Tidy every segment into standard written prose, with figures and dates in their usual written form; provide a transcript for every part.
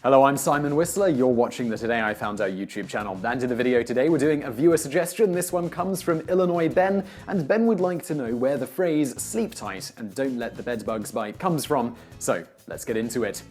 Hello, I'm Simon Whistler. You're watching the Today I Found Out YouTube channel. And in the video today, we're doing a viewer suggestion. This one comes from Illinois Ben, and Ben would like to know where the phrase sleep tight and don't let the bedbugs bite comes from. So let's get into it.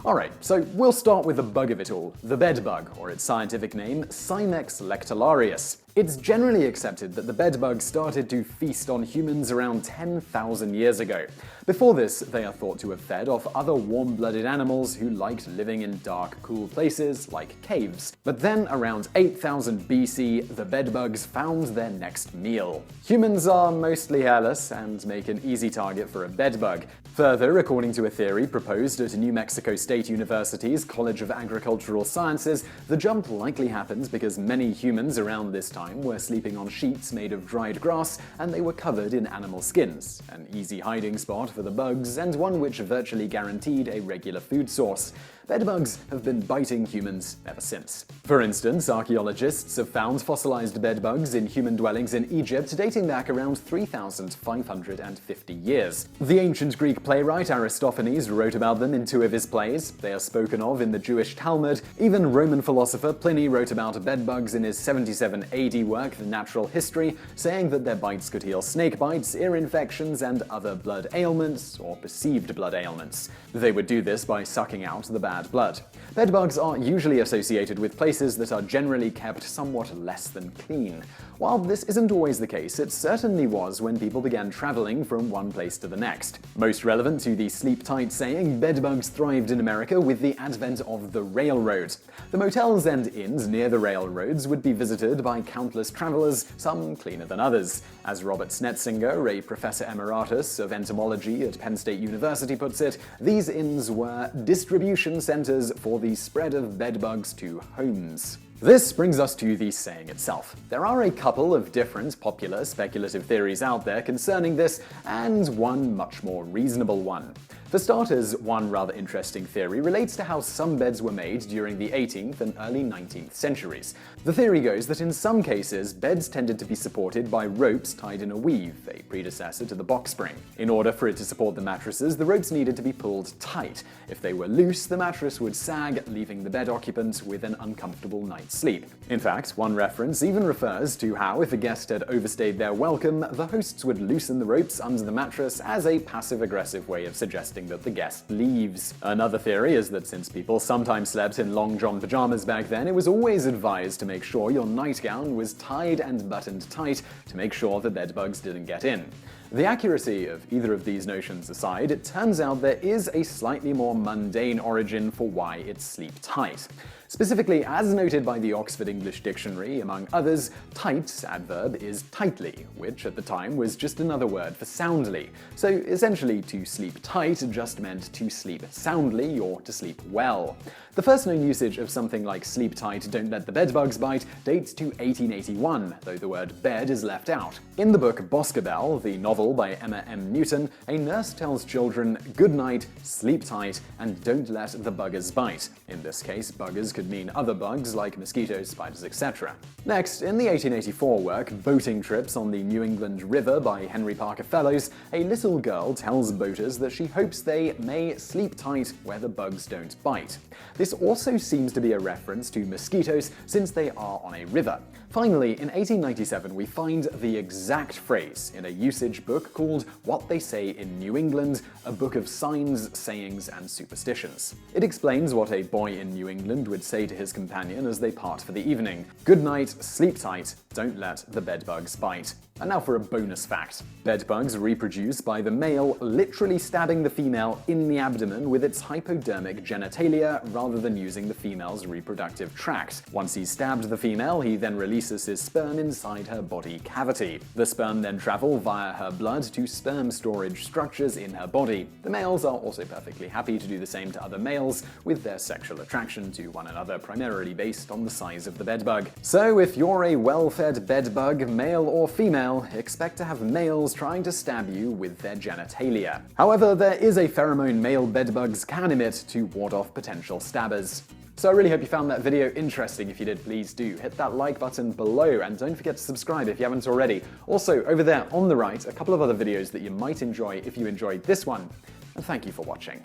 Alright, so we'll start with the bug of it all, the bedbug, or its scientific name, Cimex lectularius. It's generally accepted that the bedbugs started to feast on humans around 10,000 years ago. Before this, they are thought to have fed off other warm-blooded animals who liked living in dark, cool places like caves. But then, around 8000 BC, the bedbugs found their next meal. Humans are mostly hairless and make an easy target for a bedbug. Further, according to a theory proposed at New Mexico State University's College of Agricultural Sciences, the jump likely happens because many humans around this time were sleeping on sheets made of dried grass, and they were covered in animal skins, an easy hiding spot for the bugs and one which virtually guaranteed a regular food source. Bedbugs have been biting humans ever since. For instance, archaeologists have found fossilized bedbugs in human dwellings in Egypt dating back around 3,550 years. The ancient Greek playwright Aristophanes wrote about them in two of his plays. They are spoken of in the Jewish Talmud. Even Roman philosopher Pliny wrote about bedbugs in his 77 AD work, The Natural History, saying that their bites could heal snake bites, ear infections, and other blood ailments, or perceived blood ailments. They would do this by sucking out the bad blood. Bedbugs are usually associated with places that are generally kept somewhat less than clean. While this isn't always the case, it certainly was when people began traveling from one place to the next. Most relevant to the sleep tight saying, bedbugs thrived in America with the advent of the railroad. The motels and inns near the railroads would be visited by countless travelers, some cleaner than others. As Robert Snetzinger, a professor emeritus of entomology at Penn State University, puts it, these inns were distribution centers for the spread of bedbugs to homes. This brings us to the saying itself. There are a couple of different popular speculative theories out there concerning this, and one much more reasonable one. For starters, one rather interesting theory relates to how some beds were made during the 18th and early 19th centuries. The theory goes that in some cases, beds tended to be supported by ropes tied in a weave, a predecessor to the box spring. In order for it to support the mattresses, the ropes needed to be pulled tight. If they were loose, the mattress would sag, leaving the bed occupant with an uncomfortable night's sleep. In fact, one reference even refers to how if a guest had overstayed their welcome, the hosts would loosen the ropes under the mattress as a passive-aggressive way of suggesting that the guest leaves. Another theory is that since people sometimes slept in long john pajamas back then, it was always advised to make sure your nightgown was tied and buttoned tight to make sure the bedbugs didn't get in. The accuracy of either of these notions aside, it turns out there is a slightly more mundane origin for why it's sleep tight. Specifically, as noted by the Oxford English Dictionary, among others, tight adverb is tightly, which at the time was just another word for soundly. So essentially, to sleep tight just meant to sleep soundly or to sleep well. The first known usage of something like sleep tight, don't let the bedbugs bite dates to 1881, though the word bed is left out. In the book Boscobel, the novel by Emma M. Newton, a nurse tells children, good night, sleep tight, and don't let the buggers bite. In this case, buggers could mean other bugs like mosquitoes, spiders, etc. Next, in the 1884 work Boating Trips on the New England River by Henry Parker Fellows, a little girl tells boaters that she hopes they may sleep tight where the bugs don't bite. This also seems to be a reference to mosquitoes since they are on a river. Finally, in 1897 we find the exact phrase in a usage book called What They Say in New England, a book of signs, sayings, and superstitions. It explains what a boy in New England would say to his companion as they part for the evening. Good night, sleep tight, don't let the bedbugs bite. And now for a bonus fact. Bedbugs reproduce by the male literally stabbing the female in the abdomen with its hypodermic genitalia rather than using the female's reproductive tract. Once he's stabbed the female, he then releases his sperm inside her body cavity. The sperm then travel via her blood to sperm storage structures in her body. The males are also perfectly happy to do the same to other males, with their sexual attraction to one another primarily based on the size of the bedbug. So if you're a well-fed bedbug, male or female, expect to have males trying to stab you with their genitalia. However, there is a pheromone male bedbugs can emit to ward off potential stabbers. So I really hope you found that video interesting. If you did, please do hit that like button below and don't forget to subscribe if you haven't already. Also, over there on the right, a couple of other videos that you might enjoy if you enjoyed this one. And thank you for watching.